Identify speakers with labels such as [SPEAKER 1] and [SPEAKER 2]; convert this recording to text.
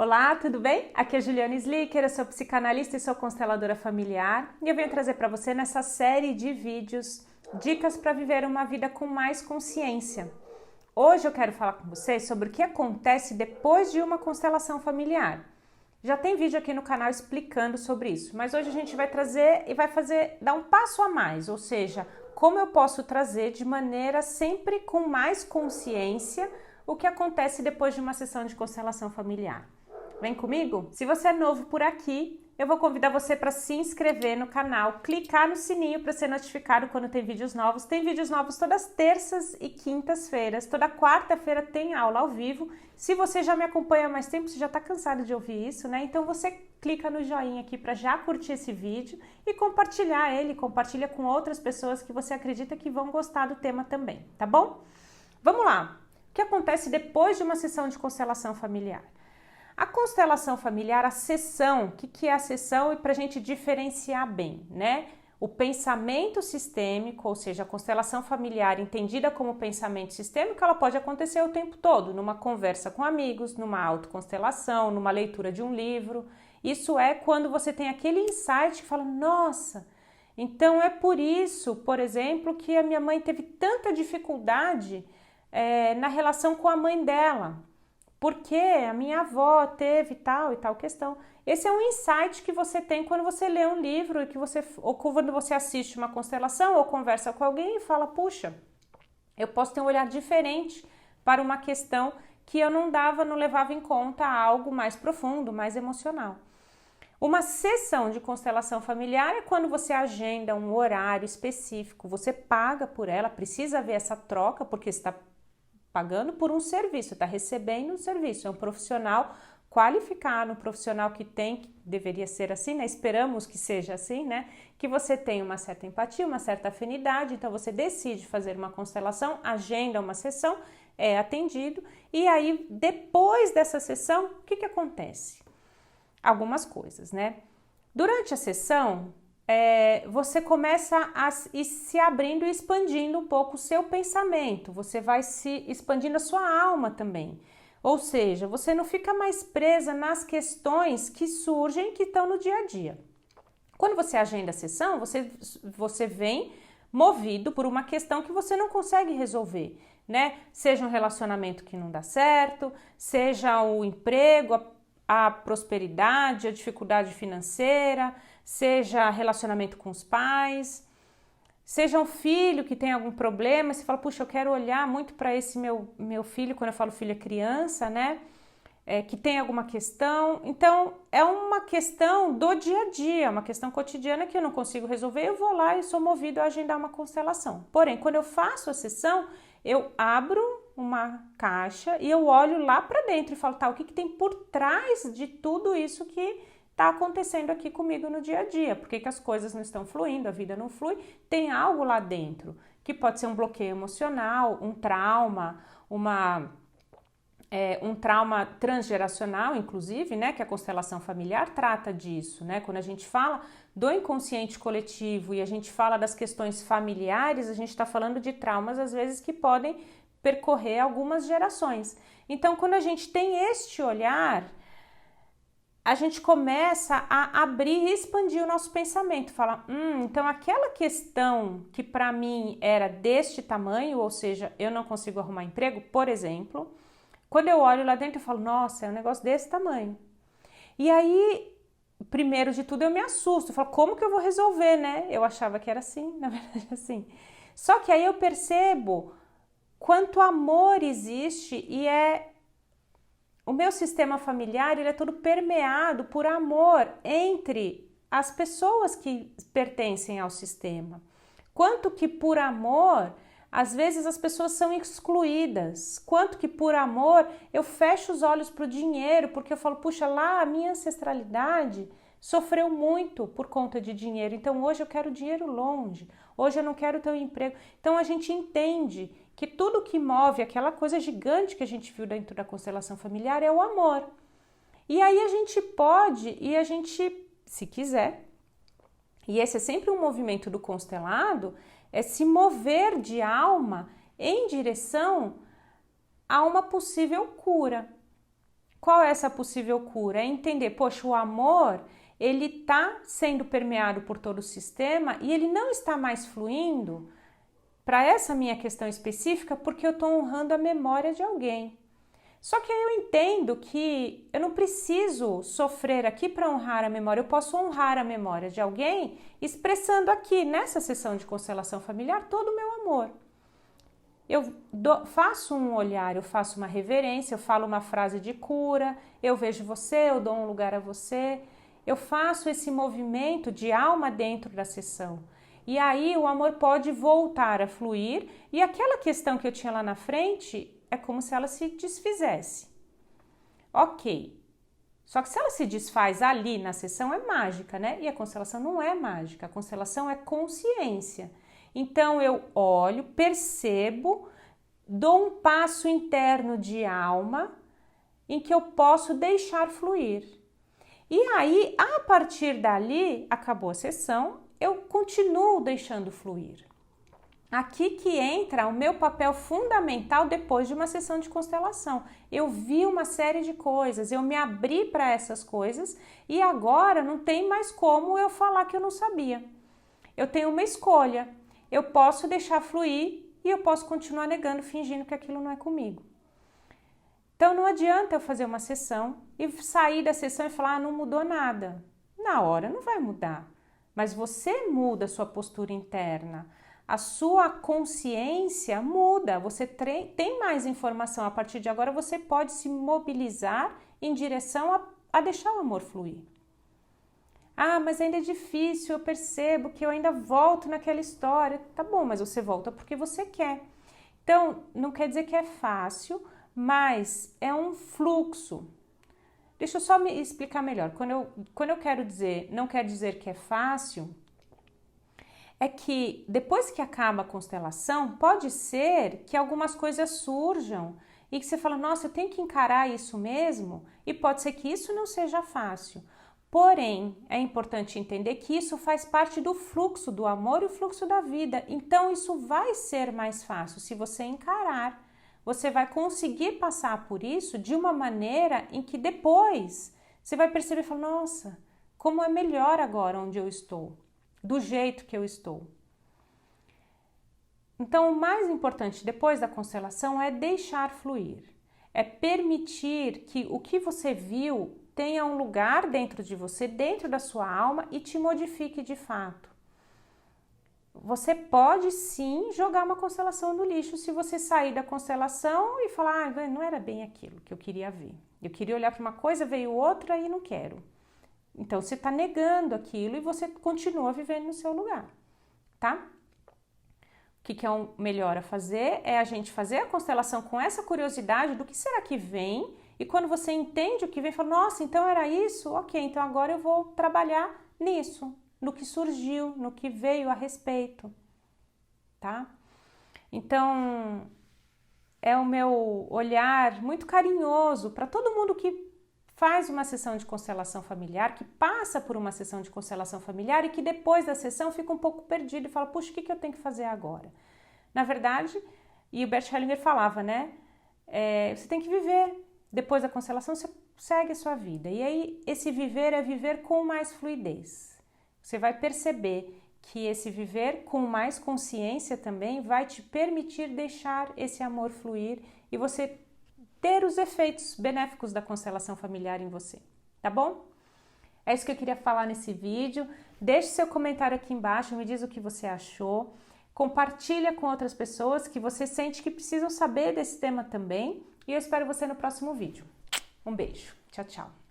[SPEAKER 1] Olá, tudo bem? Aqui é Juliana Slicker, eu sou psicanalista e sou consteladora familiar e eu venho trazer para você nessa série de vídeos dicas para viver uma vida com mais consciência. Hoje eu quero falar com vocês sobre o que acontece depois de uma constelação familiar. Já tem vídeo aqui no canal explicando sobre isso, mas hoje a gente vai trazer e vai dar um passo a mais, ou seja, como eu posso trazer de maneira sempre com mais consciência o que acontece depois de uma sessão de constelação familiar. Vem comigo? Se você é novo por aqui, eu vou convidar você para se inscrever no canal, clicar no sininho para ser notificado quando tem vídeos novos. Tem vídeos novos todas terças e quintas-feiras. Toda quarta-feira tem aula ao vivo. Se você já me acompanha há mais tempo, você já está cansado de ouvir isso, né? Então você clica no joinha aqui para já curtir esse vídeo e compartilhar ele. Compartilha com outras pessoas que você acredita que vão gostar do tema também, tá bom? Vamos lá. O que acontece depois de uma sessão de constelação familiar? A constelação familiar, a sessão, o que é a sessão? E para a gente diferenciar bem, né? O pensamento sistêmico, ou seja, a constelação familiar entendida como pensamento sistêmico, ela pode acontecer o tempo todo, numa conversa com amigos, numa autoconstelação, numa leitura de um livro. Isso é quando você tem aquele insight que fala, nossa, então é por isso, por exemplo, que a minha mãe teve tanta dificuldade na relação com a mãe dela. Porque a minha avó teve tal e tal questão. Esse é um insight que você tem quando você lê um livro ou quando você assiste uma constelação ou conversa com alguém e fala, puxa, eu posso ter um olhar diferente para uma questão que eu não levava em conta algo mais profundo, mais emocional. Uma sessão de constelação familiar é quando você agenda um horário específico, você paga por ela, precisa haver essa troca, porque está pagando por um serviço, está recebendo um serviço, é um profissional qualificado, um profissional que deveria ser assim, né? Esperamos que seja assim, né? Que você tem uma certa empatia, uma certa afinidade, então você decide fazer uma constelação, agenda uma sessão, é atendido, e aí depois dessa sessão, o que acontece? Algumas coisas, né? Durante a sessão, você começa a ir se abrindo e expandindo um pouco o seu pensamento, você vai se expandindo a sua alma também, ou seja, você não fica mais presa nas questões que surgem, que estão no dia a dia. Quando você agenda a sessão, você vem movido por uma questão que você não consegue resolver, né? Seja um relacionamento que não dá certo, seja o emprego, a prosperidade, a dificuldade financeira, seja relacionamento com os pais, seja um filho que tem algum problema, você fala, puxa, eu quero olhar muito para esse meu filho, quando eu falo filho é criança, né? Que tem alguma questão. Então, é uma questão do dia a dia, uma questão cotidiana que eu não consigo resolver, eu vou lá e sou movido a agendar uma constelação. Porém, quando eu faço a sessão, eu abro uma caixa e eu olho lá para dentro e falo, tá, o que tem por trás de tudo isso que está acontecendo aqui comigo no dia a dia? Por que as coisas não estão fluindo, a vida não flui? Tem algo lá dentro, que pode ser um bloqueio emocional, um trauma, um trauma transgeracional, inclusive, né, que a constelação familiar trata disso, né? Quando a gente fala do inconsciente coletivo e a gente fala das questões familiares, a gente está falando de traumas, às vezes, que podem percorrer algumas gerações. Então, quando a gente tem este olhar, a gente começa a abrir e expandir o nosso pensamento, fala, então aquela questão que para mim era deste tamanho, ou seja, eu não consigo arrumar emprego, por exemplo, quando eu olho lá dentro eu falo, nossa, é um negócio desse tamanho. E aí, primeiro de tudo, eu me assusto, eu falo, como que eu vou resolver, né? Eu achava que era assim, na verdade assim. Só que aí eu percebo quanto amor existe e o meu sistema familiar, ele é todo permeado por amor entre as pessoas que pertencem ao sistema. Quanto que por amor, às vezes as pessoas são excluídas. Quanto que por amor eu fecho os olhos para o dinheiro, porque eu falo, puxa, lá a minha ancestralidade sofreu muito por conta de dinheiro. Então hoje eu quero dinheiro longe, hoje eu não quero ter um emprego. Então a gente entende que tudo que move aquela coisa gigante que a gente viu dentro da constelação familiar é o amor. E aí a gente, se quiser, e esse é sempre um movimento do constelado, é se mover de alma em direção a uma possível cura. qual é essa possível cura? É entender, poxa, o amor, ele está sendo permeado por todo o sistema e ele não está mais fluindo para essa minha questão específica porque eu estou honrando a memória de alguém. Só que aí eu entendo que eu não preciso sofrer aqui para honrar a memória, eu posso honrar a memória de alguém expressando aqui, nessa sessão de constelação familiar, todo o meu amor. Eu faço um olhar, eu faço uma reverência, eu falo uma frase de cura, eu vejo você, eu dou um lugar a você, eu faço esse movimento de alma dentro da sessão. E aí o amor pode voltar a fluir e aquela questão que eu tinha lá na frente é como se ela se desfizesse. Ok, só que se ela se desfaz ali na sessão é mágica, né? E a constelação não é mágica, a constelação é consciência. Então eu olho, percebo, dou um passo interno de alma em que eu posso deixar fluir. E aí, a partir dali, acabou a sessão, eu continuo deixando fluir. Aqui que entra o meu papel fundamental depois de uma sessão de constelação. Eu vi uma série de coisas, eu me abri para essas coisas e agora não tem mais como eu falar que eu não sabia. Eu tenho uma escolha, eu posso deixar fluir e eu posso continuar negando, fingindo que aquilo não é comigo. Então não adianta eu fazer uma sessão e sair da sessão e falar, não mudou nada. Na hora não vai mudar, mas você muda a sua postura interna. A sua consciência muda, você tem mais informação. A partir de agora você pode se mobilizar em direção a deixar o amor fluir. Ah, mas ainda é difícil, eu percebo que eu ainda volto naquela história. Tá bom, mas você volta porque você quer. Então, não quer dizer que é fácil, mas é um fluxo. Deixa eu só me explicar melhor. Quando eu quero dizer, não quer dizer que é fácil, é que depois que acaba a constelação, pode ser que algumas coisas surjam e que você fala, nossa, eu tenho que encarar isso mesmo, e pode ser que isso não seja fácil. Porém, é importante entender que isso faz parte do fluxo do amor e o fluxo da vida. Então, isso vai ser mais fácil se você encarar. Você vai conseguir passar por isso de uma maneira em que depois você vai perceber e falar, nossa, como é melhor agora onde eu estou. Do jeito que eu estou. Então, o mais importante depois da constelação é deixar fluir, é permitir que o que você viu tenha um lugar dentro de você, dentro da sua alma e te modifique de fato. Você pode sim jogar uma constelação no lixo se você sair da constelação e falar, ah, não era bem aquilo que eu queria ver. Eu queria olhar para uma coisa, veio outra e não quero. Então, você está negando aquilo e você continua vivendo no seu lugar, tá? O que é o melhor a fazer é a gente fazer a constelação com essa curiosidade do que será que vem e quando você entende o que vem, fala, nossa, então era isso? Ok, então agora eu vou trabalhar nisso, no que surgiu, no que veio a respeito, tá? Então, é o meu olhar muito carinhoso para todo mundo que faz uma sessão de constelação familiar, que passa por uma sessão de constelação familiar e que depois da sessão fica um pouco perdido e fala, puxa, o que eu tenho que fazer agora? Na verdade, e o Bert Hellinger falava, né? Você tem que viver. Depois da constelação, você segue a sua vida. E aí, esse viver é viver com mais fluidez. Você vai perceber que esse viver com mais consciência também vai te permitir deixar esse amor fluir e você ter os efeitos benéficos da constelação familiar em você, tá bom? É isso que eu queria falar nesse vídeo. Deixe seu comentário aqui embaixo, me diz o que você achou. Compartilha com outras pessoas que você sente que precisam saber desse tema também. E eu espero você no próximo vídeo. Um beijo. Tchau, tchau.